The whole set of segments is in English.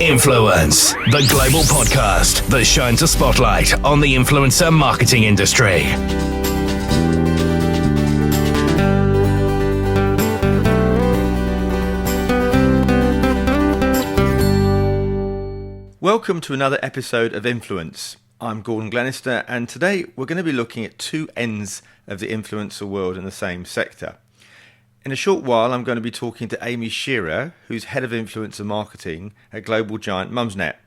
Influence, the global podcast that shines a spotlight on the influencer marketing industry. Welcome to another episode of Influence. I'm Gordon Glenister, and today we're going to be looking at two ends of the influencer world in the same sector. In a short while, I'm going to be talking to Amie Shearer, who's head of influencer marketing at global giant Mumsnet.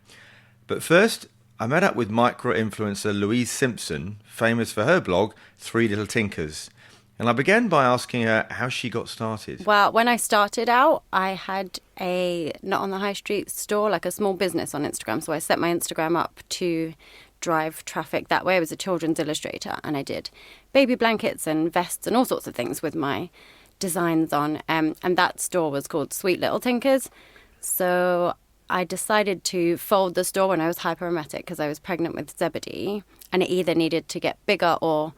But first, I met up with micro-influencer Louise Simpson, famous for her blog, Three Little Tinkers. And I began by asking her how she got started. Well, when I started out, I had a not on the high street store, like a small business on Instagram. So I set my Instagram up to drive traffic that way. I was a children's illustrator, and I did baby blankets and vests and all sorts of things with my designs on, and that store was called Sweet Little Tinkers. So I decided to fold the store when I was hyperemetic because I was pregnant with Zebedee, and it either needed to get bigger or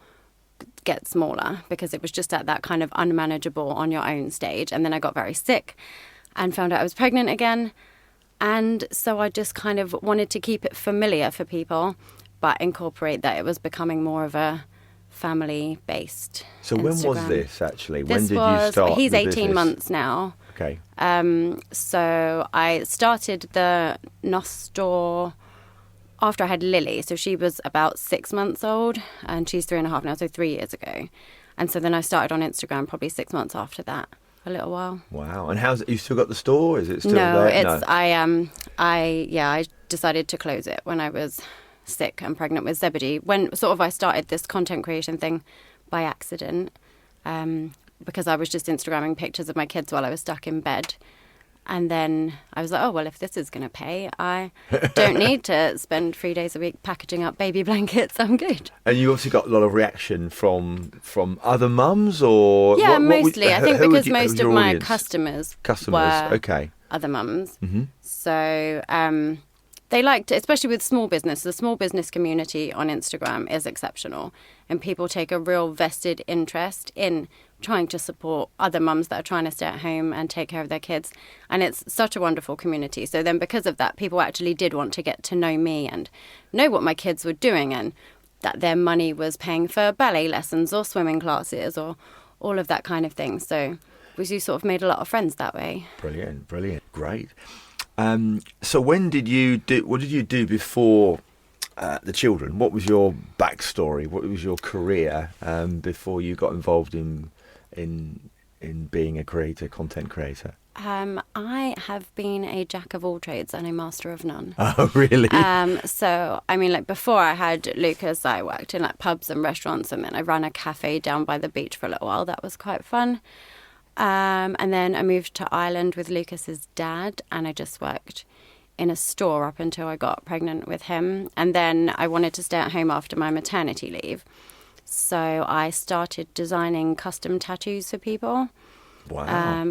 get smaller because it was just at that kind of unmanageable on your own stage. And then I got very sick and found out I was pregnant again, and so I just kind of wanted to keep it familiar for people but incorporate that it was becoming more of a family-based So when Instagram. was this, actually? This when did was, you start he's the 18 business? months now. Okay. So I started the NOS store after I had Lily. So she was about 6 months old, and she's 3.5 now, so 3 years ago. And so then I started on Instagram probably 6 months after that, a little while. Wow. And how's it? You still got the store? Is it still No, there? it's I decided to close it when I was sick and pregnant with Zebedee. When sort of I started this content creation thing by accident, because I was just Instagramming pictures of my kids while I was stuck in bed. And then I was like, oh, well, if this is going to pay, I don't need to spend 3 days a week packaging up baby blankets. I'm good. And you obviously got a lot of reaction from other mums, or Yeah, what mostly. I think because who most was of your my audience? customers Customers, were okay. other mums. Mm-hmm. So they liked it, especially with small business. The small business community on Instagram is exceptional, and people take a real vested interest in trying to support other mums that are trying to stay at home and take care of their kids. And it's such a wonderful community. So then because of that, people actually did want to get to know me and know what my kids were doing, and that their money was paying for ballet lessons or swimming classes or all of that kind of thing. So we sort of made a lot of friends that way. Brilliant, great. So what did you do before the children? What was your backstory? What was your career before you got involved in being a content creator? I have been a jack of all trades and a master of none. Oh, really? So, I mean, like before I had Lucas, I worked in like pubs and restaurants, and then I ran a cafe down by the beach for a little while. That was quite fun. And then I moved to Ireland with Lucas's dad, and I just worked in a store up until I got pregnant with him. And then I wanted to stay at home after my maternity leave. So I started designing custom tattoos for people. Wow.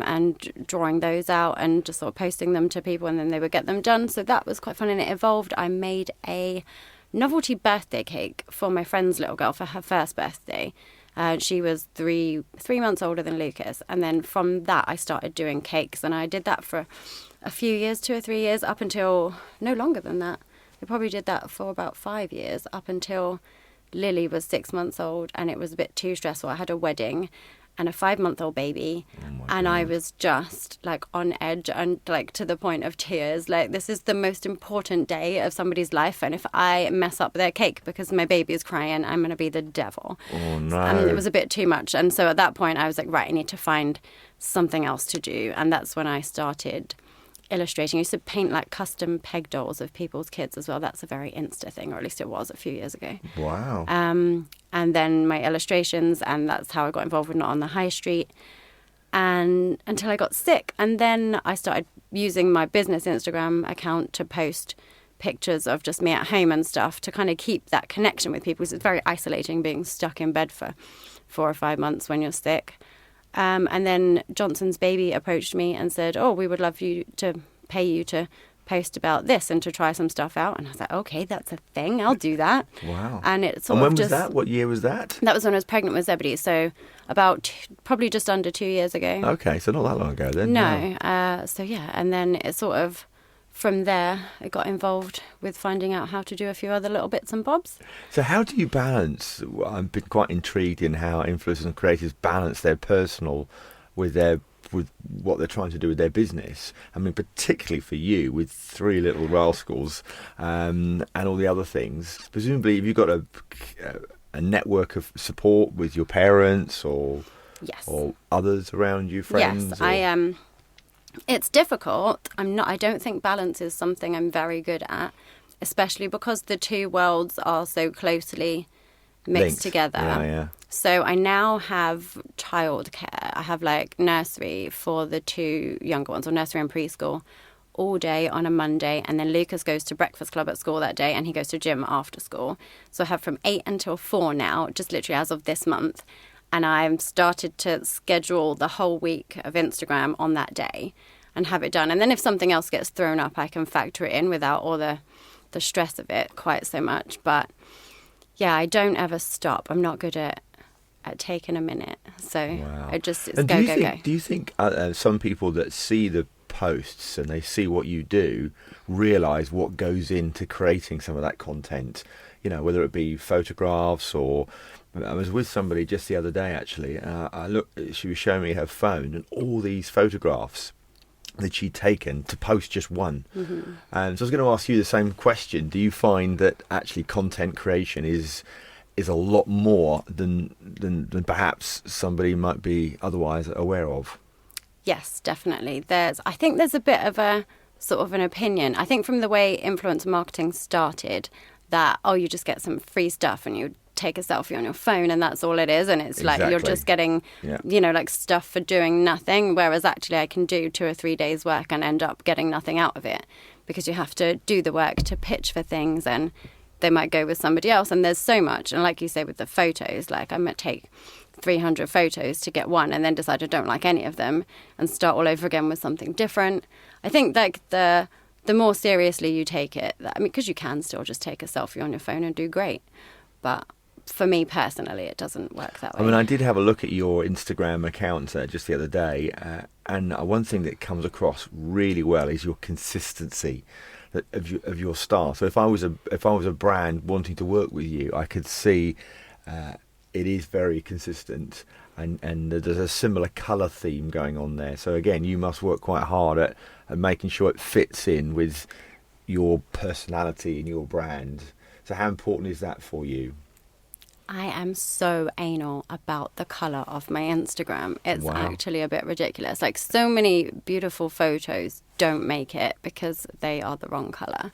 And drawing those out and just sort of posting them to people, and then they would get them done. So that was quite fun, and it evolved. I made a novelty birthday cake for my friend's little girl for her first birthday. She was three months older than Lucas. And then from that, I started doing cakes. And I did that for a few years, 2 or 3 years, up until no longer than that. I probably did that for about 5 years, up until Lily was 6 months old. And it was a bit too stressful. I had a wedding and a 5-month-old baby. And I was just like on edge and like to the point of tears. Like, this is the most important day of somebody's life, and if I mess up their cake because my baby is crying, I'm going to be the devil. Oh, no. And it was a bit too much. And so at that point I was like, right, I need to find something else to do. And that's when I started illustrating. I used to paint like custom peg dolls of people's kids as well. That's a very Insta thing, or at least it was a few years ago. Wow. And then my illustrations, and that's how I got involved with Not on the High Street, and until I got sick. And then I started using my business Instagram account to post pictures of just me at home and stuff to kind of keep that connection with people, because it's very isolating being stuck in bed for 4 or 5 months when you're sick. And then Johnson's Baby approached me and said, oh, we would love you to pay you to post about this and to try some stuff out. And I was like, okay, that's a thing. I'll do that. Wow. And it's And when was that? What year was that? That was when I was pregnant with Zebedee. So about probably just under 2 years ago. Okay, so not that long ago then. No. So yeah, and then it sort of from there, I got involved with finding out how to do a few other little bits and bobs. So how do you balance? Well, I've been quite intrigued in how influencers and creators balance their personal with what they're trying to do with their business. I mean, particularly for you with 3 little rascals and all the other things. Presumably, have you got a network of support with your parents or others around you, friends? Yes, I It's difficult. I don't think balance is something I'm very good at, especially because the two worlds are so closely mixed together. Yeah. So I now have childcare. I have like nursery for the 2 younger ones, or nursery and preschool, all day on a Monday. And then Lucas goes to breakfast club at school that day, and he goes to gym after school. So I have from 8 until 4 now, just literally as of this month. And I've started to schedule the whole week of Instagram on that day and have it done. And then if something else gets thrown up, I can factor it in without all the stress of it quite so much. But yeah, I don't ever stop. I'm not good at taking a minute. So it's go. Do you think some people that see the posts and they see what you do realise what goes into creating some of that content? You know, whether it be photographs or... I was with somebody just the other day, actually. She was showing me her phone and all these photographs that she'd taken to post just one. Mm-hmm. And so I was going to ask you the same question. Do you find that actually content creation is a lot more than perhaps somebody might be otherwise aware of? Yes, definitely. I think there's a bit of a sort of an opinion. I think from the way influencer marketing started, that, you just get some free stuff and you take a selfie on your phone and that's all it is, and it's like you're just getting like stuff for doing nothing, whereas actually I can do 2 or 3 days work and end up getting nothing out of it, because you have to do the work to pitch for things and they might go with somebody else, and there's so much. And like you say with the photos, like I might take 300 photos to get one and then decide I don't like any of them and start all over again with something different. I think like the more seriously you take it, because you can still just take a selfie on your phone and do great, but for me personally, it doesn't work that way. I mean, I did have a look at your Instagram account just the other day, and one thing that comes across really well is your consistency of your style. So if I was a brand wanting to work with you, I could see it is very consistent, and there's a similar colour theme going on there. So again, you must work quite hard at making sure it fits in with your personality and your brand. So how important is that for you? I am so anal about the colour of my Instagram. It's actually a bit ridiculous. Like, so many beautiful photos don't make it because they are the wrong colour.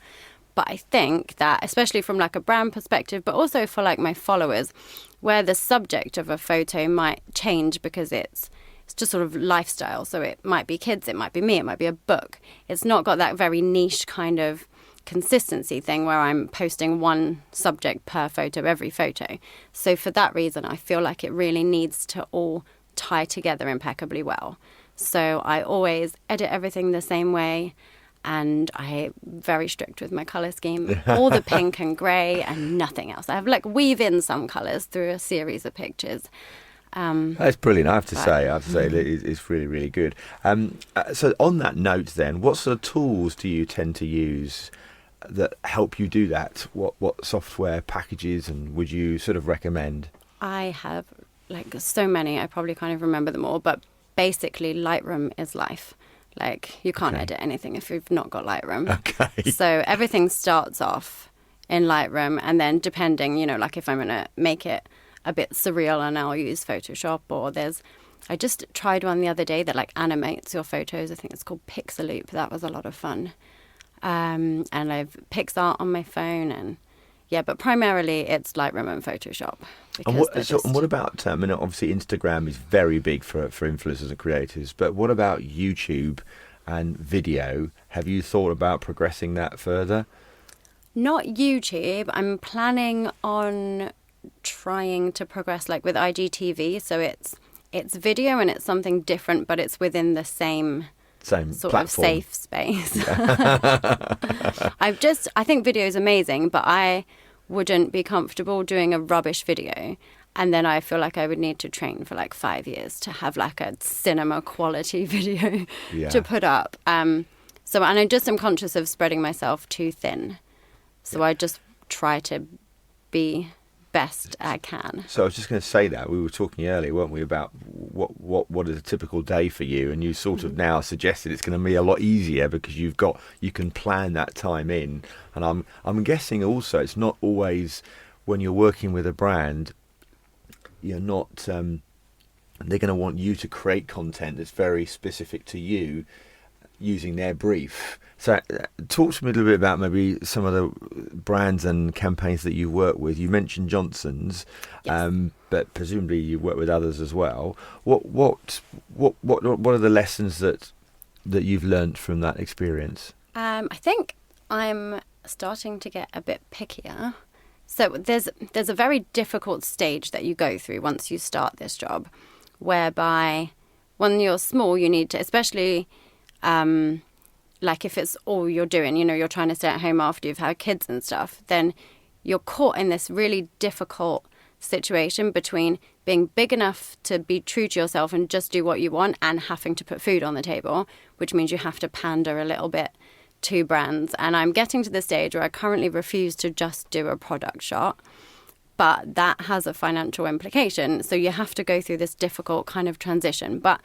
But I think that, especially from like a brand perspective, but also for like my followers, where the subject of a photo might change because it's just sort of lifestyle. So it might be kids, it might be me, it might be a book. It's not got that very niche kind of consistency thing where I'm posting one subject per photo, every photo. So for that reason, I feel like it really needs to all tie together impeccably well. So I always edit everything the same way, and I'm very strict with my colour scheme. All the pink and grey and nothing else. I have like weave in some colours through a series of pictures. That's brilliant. I have to say it's really, really good. So on that note then, what sort of tools do you tend to use that help you do that? What software packages and would you sort of recommend? I have like so many, I probably can't even remember them all, but basically Lightroom is life. Like, you can't edit anything if you've not got Lightroom. Okay. So everything starts off in Lightroom, and then depending, like if I'm going to make it a bit surreal, and I'll use Photoshop, or I just tried one the other day that like animates your photos. I think it's called Pixaloop. That was a lot of fun. And I've PixArt on my phone, and but primarily it's Lightroom and Photoshop. And what about, obviously Instagram is very big for influencers and creators, but what about YouTube and video? Have you thought about progressing that further? Not YouTube. I'm planning on trying to progress like with IGTV, so it's video and it's something different, but it's within the same sort platform. Of safe space. I think video is amazing, but I wouldn't be comfortable doing a rubbish video, and then I feel like I would need to train for like 5 years to have like a cinema quality video to put up. So, and I just am conscious of spreading myself too thin. So I just try to be best I can. So I was just going to say that we were talking earlier, weren't we, about what is a typical day for you, and you sort of now suggested it's going to be a lot easier because you can plan that time in, and I'm guessing also it's not always when you're working with a brand, you're not they're going to want you to create content that's very specific to you using their brief. So talk to me a little bit about maybe some of the brands and campaigns that you work with. You mentioned Johnson's, yes. But presumably you work with others as well. What are the lessons that you've learnt from that experience? I think I'm starting to get a bit pickier. So there's a very difficult stage that you go through once you start this job, whereby when you're small, you need to, especially like if it's all you're doing, you're trying to stay at home after you've had kids and stuff, then you're caught in this really difficult situation between being big enough to be true to yourself and just do what you want and having to put food on the table, which means you have to pander a little bit to brands. And I'm getting to the stage where I currently refuse to just do a product shot, but that has a financial implication. So you have to go through this difficult kind of transition. But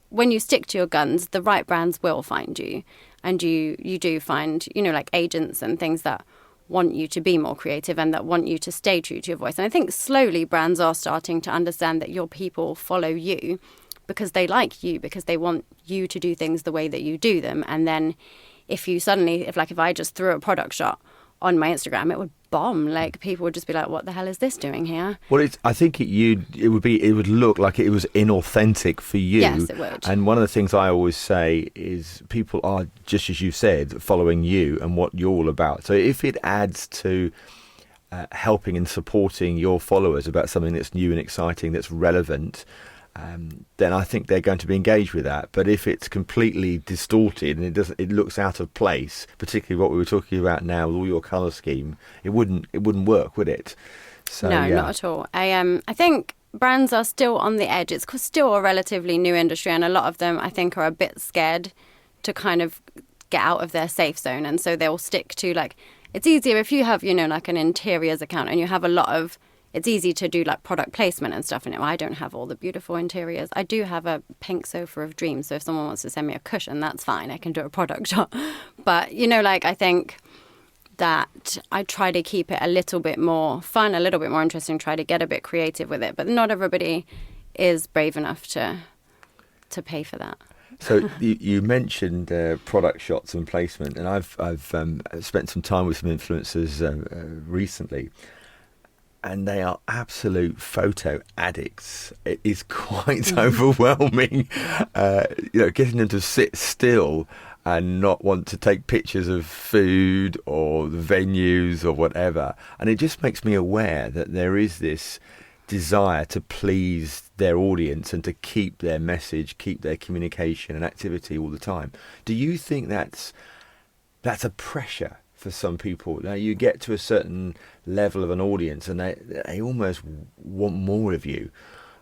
when you stick to your guns, the right brands will find you. And you do find, like agents and things that want you to be more creative and that want you to stay true to your voice. And I think slowly brands are starting to understand that your people follow you because they like you, because they want you to do things the way that you do them. And then if I just threw a product shot on my Instagram, it would bomb. Like people would just be like, "What the hell is this doing here?" Well, I think it would look like it was inauthentic for you. Yes, it would. And one of the things I always say is people are, just as you said, following you and what you're all about. So if it adds to helping and supporting your followers about something that's new and exciting, that's relevant, then I think they're going to be engaged with that. But if it's completely distorted and it looks out of place, particularly what we were talking about now with all your colour scheme, it wouldn't work, would it? So, no, yeah. Not at all. I think brands are still on the edge. It's still a relatively new industry, and a lot of them I think are a bit scared to kind of get out of their safe zone, and so they'll stick to, like, it's easier if you have like an interiors account and you have a lot of. It's easy to do like product placement and stuff. And I don't have all the beautiful interiors. I do have a pink sofa of dreams. So if someone wants to send me a cushion, that's fine. I can do a product shot. But, I think that I try to keep it a little bit more fun, a little bit more interesting, try to get a bit creative with it. But not everybody is brave enough to pay for that. So you mentioned product shots and placement. And I've spent some time with some influencers recently. And they are absolute photo addicts. It is quite overwhelming, getting them to sit still and not want to take pictures of food or the venues or whatever. And it just makes me aware that there is this desire to please their audience and to keep their message, keep their communication and activity all the time. Do you think that's a pressure for some people? Now you get to a certain level of an audience and they almost want more of you.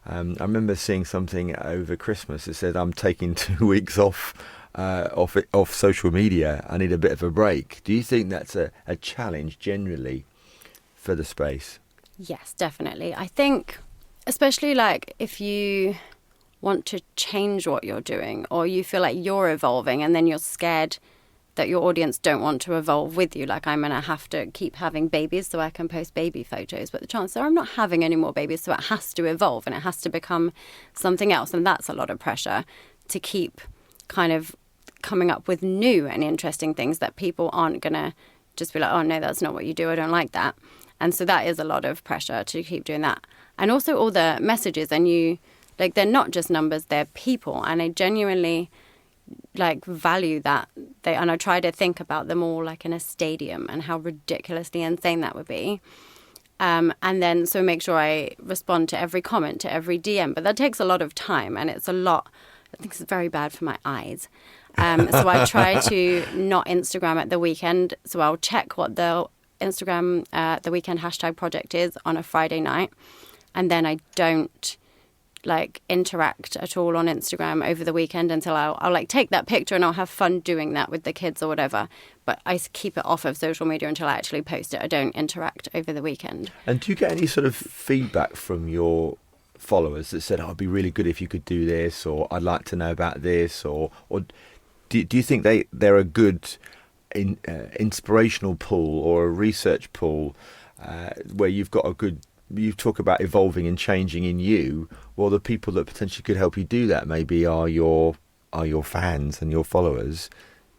I remember seeing something over Christmas that said, "I'm taking 2 weeks off social media. I need a bit of a break." Do you think that's a challenge generally for the space? Yes, definitely. I think especially like if you want to change what you're doing or you feel like you're evolving and then you're scared that your audience don't want to evolve with you. Like, I'm going to have to keep having babies so I can post baby photos. But the chances are I'm not having any more babies, so it has to evolve and it has to become something else. And that's a lot of pressure to keep kind of coming up with new and interesting things that people aren't going to just be like, "Oh, no, that's not what you do. I don't like that." And so that is a lot of pressure to keep doing that. And also all the messages, and they're not just numbers, they're people. And I genuinely value that and I try to think about them all like in a stadium and how ridiculously insane that would be, and then so make sure I respond to every comment, to every DM, but that takes a lot of time and it's a lot. I think it's very bad for my eyes, so I try to not Instagram at the weekend. So I'll check what the Instagram the weekend hashtag project is on a Friday night, and then I don't like interact at all on Instagram over the weekend until I'll like take that picture and I'll have fun doing that with the kids or whatever. But I keep it off of social media until I actually post it. I don't interact over the weekend. And do you get any sort of feedback from your followers that said, "Oh, it'd be really good if you could do this," or "I'd like to know about this," or do you think they're a good inspirational pool or a research pool where you've got a good, you talk about evolving and changing in you? Well, the people that potentially could help you do that maybe are your fans and your followers.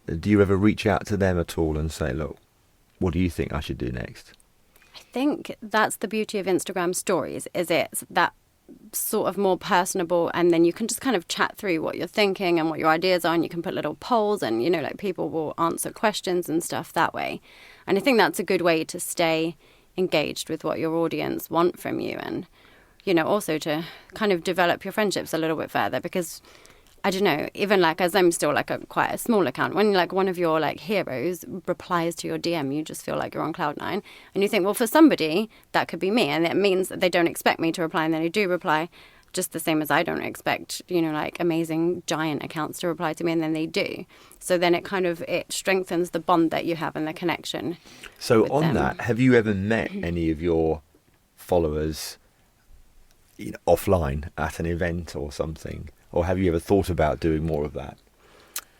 Do you ever reach out to them at all and say, "Look, what do you think I should do next?" I think that's the beauty of Instagram stories, is it's that sort of more personable, and then you can just kind of chat through what you're thinking and what your ideas are, and you can put little polls, and you know, like people will answer questions and stuff that way. And I think that's a good way to stay engaged with what your audience want from you, and you know, also to kind of develop your friendships a little bit further, because I don't know, even like as I'm still like quite a small account, when like one of your like heroes replies to your DM, you just feel like you're on cloud nine, and you think, well, for somebody that could be me, and it means that they don't expect me to reply, and then I do reply, just the same as I don't expect, you know, like amazing giant accounts to reply to me, and then they do. So then it strengthens the bond that you have and the connection. So with on them. that, have you ever met any of your followers, you know, offline at an event or something? Or have you ever thought about doing more of that?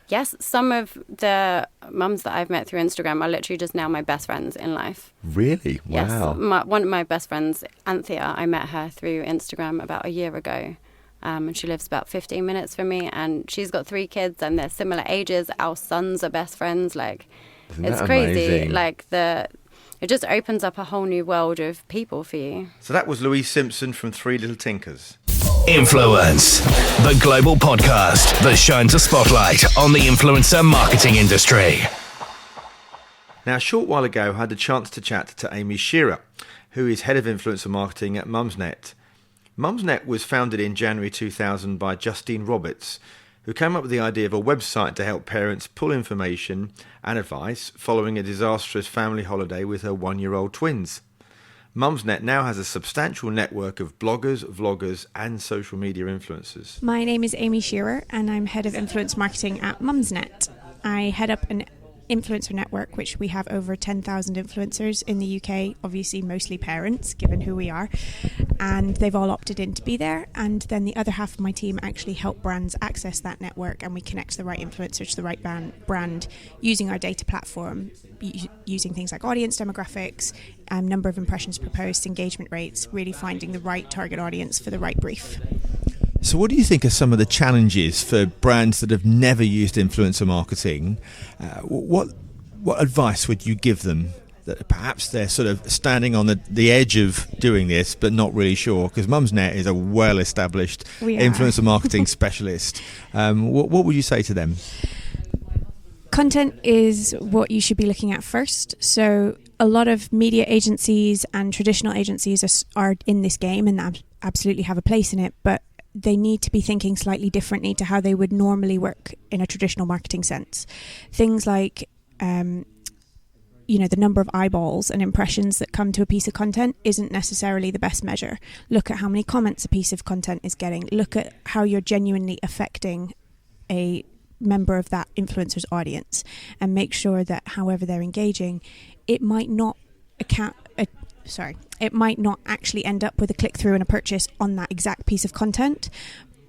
Yes, some of the mums that I've met through Instagram are literally just now my best friends in life. Really? Wow. Yes, one of my best friends, Anthea, I met her through Instagram about a year ago. And she lives about 15 minutes from me, and she's got 3 kids, and they're similar ages. Our sons are best friends. Like, Isn't it's that crazy. amazing? Like it just opens up a whole new world of people for you. So that was Louise Simpson from Three Little Tinkers. Influence, the global podcast that shines a spotlight on the influencer marketing industry. Now, a short while ago, I had the chance to chat to Amie Shearer, who is head of influencer marketing at Mumsnet. Mumsnet was founded in January 2000 by Justine Roberts, who came up with the idea of a website to help parents pull information and advice following a disastrous family holiday with her 1-year-old twins. Mumsnet now has a substantial network of bloggers, vloggers and social media influencers. My name is Amie Shearer and I'm head of influence marketing at Mumsnet. I head up an influencer network, which we have over 10,000 influencers in the UK, obviously mostly parents, given who we are, and they've all opted in to be there. And then the other half of my team actually help brands access that network, and we connect the right influencers to the right brand using our data platform, using things like audience demographics, number of impressions per post, engagement rates, really finding the right target audience for the right brief. So what do you think are some of the challenges for brands that have never used influencer marketing? What advice would you give them, that perhaps they're sort of standing on the edge of doing this but not really sure? Because Mumsnet is a well-established influencer marketing specialist. What would you say to them? Content is what you should be looking at first. So a lot of media agencies and traditional agencies are in this game and absolutely have a place in it, but they need to be thinking slightly differently to how they would normally work in a traditional marketing sense. Things like, the number of eyeballs and impressions that come to a piece of content isn't necessarily the best measure. Look at how many comments a piece of content is getting. Look at how you're genuinely affecting a member of that influencer's audience, and make sure that however they're engaging, it might not actually end up with a click-through and a purchase on that exact piece of content,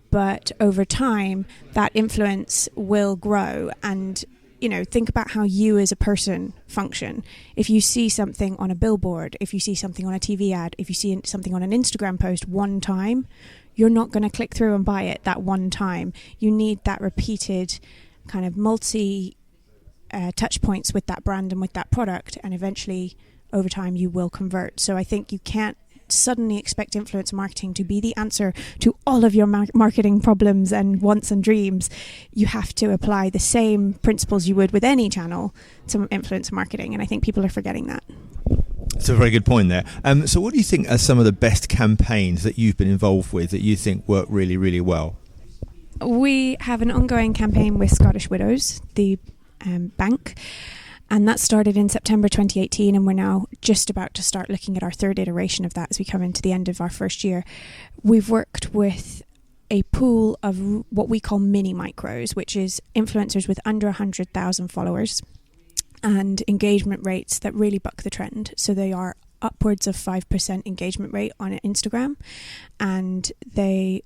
but over time that influence will grow. And think about how you as a person function. If you see something on a billboard, if you see something on a TV ad, if you see something on an Instagram post one time, you're not going to click through and buy it that one time. You need that repeated kind of multi touch points with that brand and with that product, and eventually over time you will convert. So I think you can't suddenly expect influencer marketing to be the answer to all of your marketing problems and wants and dreams. You have to apply the same principles you would with any channel to influencer marketing, and I think people are forgetting that. That's a very good point there. So what do you think are some of the best campaigns that you've been involved with that you think work really, really well? We have an ongoing campaign with Scottish Widows, the bank, And that started in September 2018, and we're now just about to start looking at our third iteration of that as we come into the end of our first year. We've worked with a pool of what we call mini micros, which is influencers with under 100,000 followers and engagement rates that really buck the trend. So they are upwards of 5% engagement rate on Instagram, and they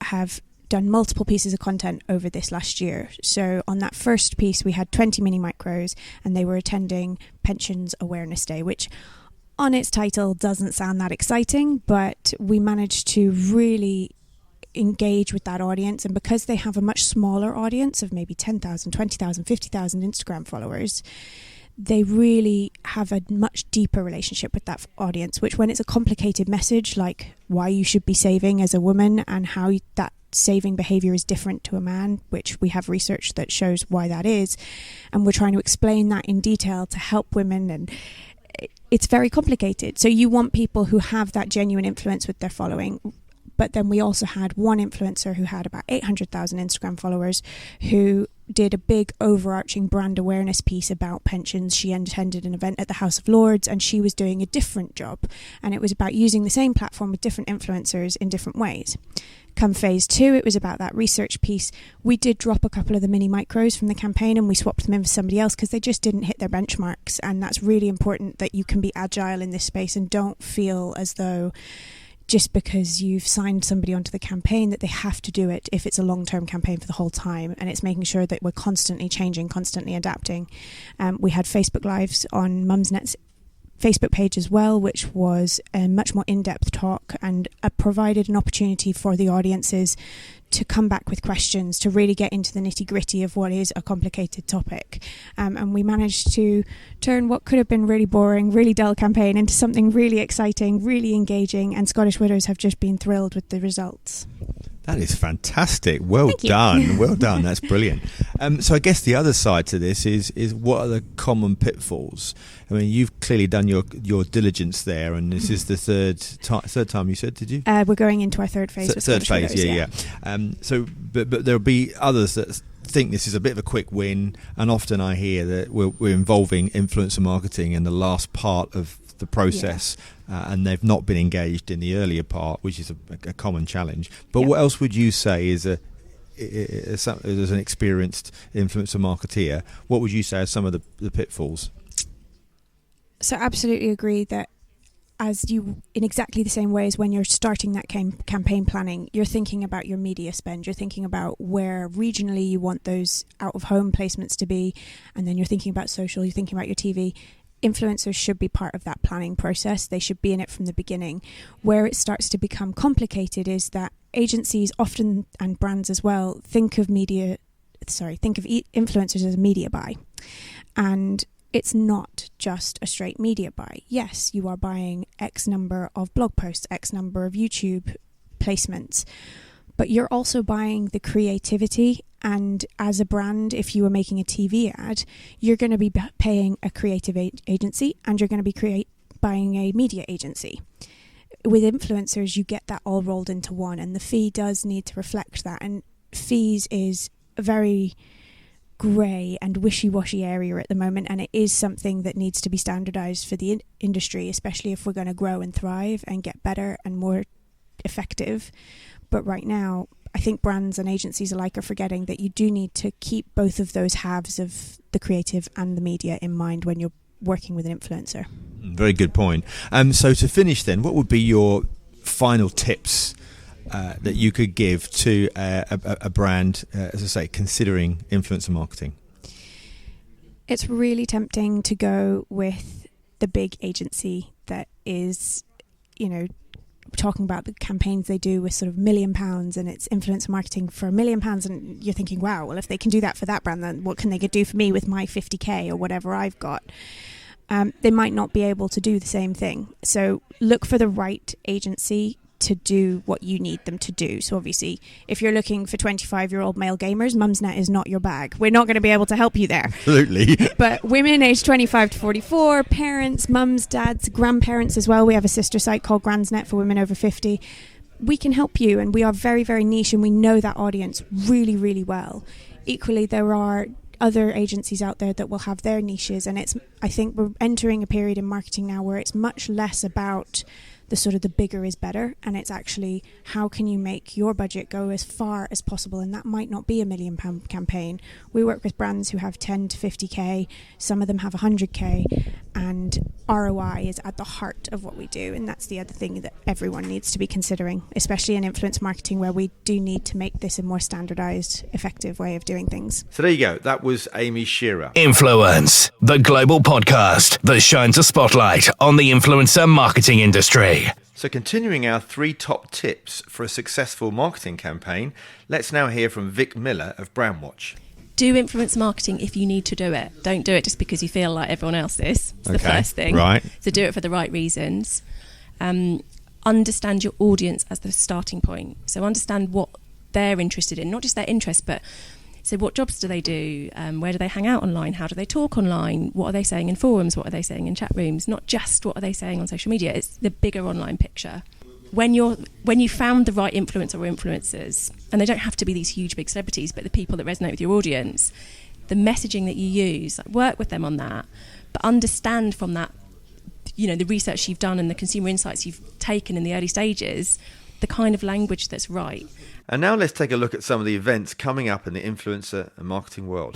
have done multiple pieces of content over this last year. So on that first piece, we had 20 mini micros, and they were attending Pensions Awareness Day, which on its title doesn't sound that exciting, but we managed to really engage with that audience. And because they have a much smaller audience of maybe 10,000, 20,000, 50,000 Instagram followers, they really have a much deeper relationship with that audience, which when it's a complicated message like why you should be saving as a woman and how that saving behavior is different to a man, which we have research that shows why that is, and we're trying to explain that in detail to help women, and it's very complicated. So you want people who have that genuine influence with their following. But then we also had one influencer who had about 800,000 Instagram followers who did a big overarching brand awareness piece about pensions. She attended an event at the House of Lords, and she was doing a different job. And it was about using the same platform with different influencers in different ways. Come phase 2, it was about that research piece. We did drop a couple of the mini micros from the campaign, and we swapped them in for somebody else because they just didn't hit their benchmarks. And that's really important, that you can be agile in this space and don't feel as though just because you've signed somebody onto the campaign that they have to do it if it's a long-term campaign for the whole time. And it's making sure that we're constantly changing, constantly adapting. We had Facebook Lives on Mumsnet's Facebook page as well, which was a much more in-depth talk and provided an opportunity for the audiences to come back with questions, to really get into the nitty-gritty of what is a complicated topic. And we managed to turn what could have been really boring, really dull campaign into something really exciting, really engaging, and Scottish Widows have just been thrilled with the results. That is fantastic. Well done. Well done. That's brilliant. So I guess the other side to this is what are the common pitfalls? I mean, you've clearly done your diligence there, and this is the third time you said, did you? We're going into our third phase. Third phase, Widows, yeah. But there'll be others that think this is a bit of a quick win, and often I hear that we're involving influencer marketing in the last part of the process, and they've not been engaged in the earlier part, which is a common challenge. But what else would you say as an experienced influencer marketeer, what would you say are some of the pitfalls? So absolutely agree that in exactly the same way as when you're starting that campaign planning, you're thinking about your media spend, you're thinking about where regionally you want those out-of-home placements to be, and then you're thinking about social, you're thinking about your TV. Influencers should be part of that planning process. They should be in it from the beginning. Where it starts to become complicated is that agencies often, and brands as well, think of influencers as a media buy. And it's not just a straight media buy. Yes, you are buying X number of blog posts, X number of YouTube placements, but you're also buying the creativity. And as a brand, if you were making a TV ad, you're going to be paying a creative agency, and you're going to be buying a media agency. With influencers, you get that all rolled into one, and the fee does need to reflect that. And fees is a very grey and wishy-washy area at the moment, and it is something that needs to be standardised for the industry, especially if we're going to grow and thrive and get better and more effective. But right now, I think brands and agencies alike are forgetting that you do need to keep both of those halves of the creative and the media in mind when you're working with an influencer. Very good point. So to finish then, what would be your final tips that you could give to a brand, as I say, considering influencer marketing? It's really tempting to go with the big agency that is, talking about the campaigns they do with sort of £1 million, and it's influencer marketing for £1 million, and you're thinking, wow, well, if they can do that for that brand, then what can they do for me with my 50k or whatever I've got? They might not be able to do the same thing. So look for the right agency to do what you need them to do. So obviously, if you're looking for 25-year-old male gamers, Mumsnet is not your bag. We're not going to be able to help you there. Absolutely. But women aged 25 to 44, parents, mums, dads, grandparents as well. We have a sister site called Grandsnet for women over 50. We can help you, and we are very, very niche, and we know that audience really, really well. Equally, there are other agencies out there that will have their niches, and I think we're entering a period in marketing now where it's much less about the bigger is better, and it's actually how can you make your budget go as far as possible, and that might not be £1 million campaign. We work with brands who have 10 to 50k, some of them have 100k, and ROI is at the heart of what we do, and that's the other thing that everyone needs to be considering, especially in influence marketing, where we do need to make this a more standardized, effective way of doing things. So there you go, that was Amie Shearer. Influence, the global podcast that shines a spotlight on the influencer marketing industry. So continuing our 3 top tips for a successful marketing campaign, let's now hear from Vic Miller of Brandwatch. Do influence marketing if you need to do it. Don't do it just because you feel like everyone else is. It's the first thing. Right. So do it for the right reasons. Understand your audience as the starting point. So understand what they're interested in, not just their interest, but so what jobs do they do? Where do they hang out online? How do they talk online? What are they saying in forums? What are they saying in chat rooms? Not just what are they saying on social media. It's the bigger online picture. When you found the right influencer or influencers, and they don't have to be these huge big celebrities, but the people that resonate with your audience, the messaging that you use, work with them on that, but understand from that, the research you've done and the consumer insights you've taken in the early stages, the kind of language that's right. And now let's take a look at some of the events coming up in the influencer and marketing world.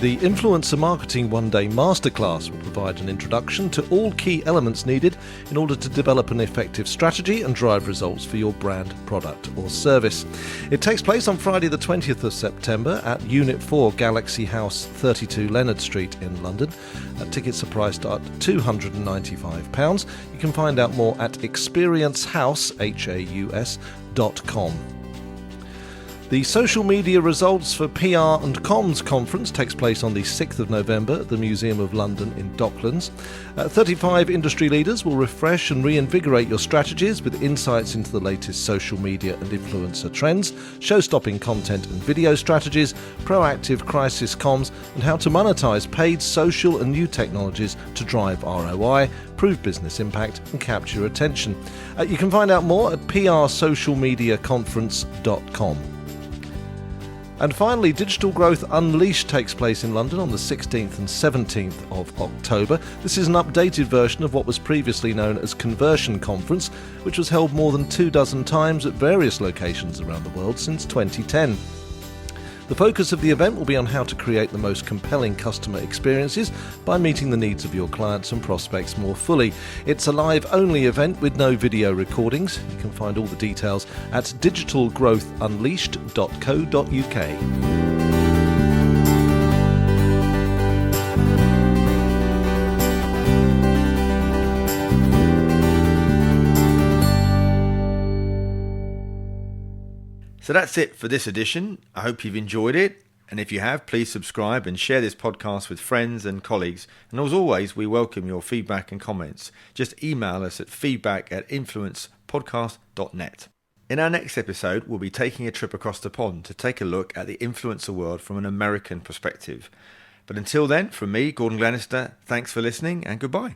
The Influencer Marketing One-Day Masterclass will provide an introduction to all key elements needed in order to develop an effective strategy and drive results for your brand, product or service. It takes place on Friday the 20th of September at Unit 4 Galaxy House 32 Leonard Street in London. Tickets are priced at £295. You can find out more at experiencehouse.com. The Social Media Results for PR and Comms Conference takes place on the 6th of November at the Museum of London in Docklands. 35 industry leaders will refresh and reinvigorate your strategies with insights into the latest social media and influencer trends, show-stopping content and video strategies, proactive crisis comms, and how to monetize paid social and new technologies to drive ROI, prove business impact, and capture attention. You can find out more at prsocialmediaconference.com. And finally, Digital Growth Unleashed takes place in London on the 16th and 17th of October. This is an updated version of what was previously known as Conversion Conference, which was held more than 24 times at various locations around the world since 2010. The focus of the event will be on how to create the most compelling customer experiences by meeting the needs of your clients and prospects more fully. It's a live-only event with no video recordings. You can find all the details at digitalgrowthunleashed.co.uk. So that's it for this edition. I hope you've enjoyed it. And if you have, please subscribe and share this podcast with friends and colleagues. And as always, we welcome your feedback and comments. Just email us at feedback@influencepodcast.net. In our next episode, we'll be taking a trip across the pond to take a look at the influencer world from an American perspective. But until then, from me, Gordon Glenister, thanks for listening and goodbye.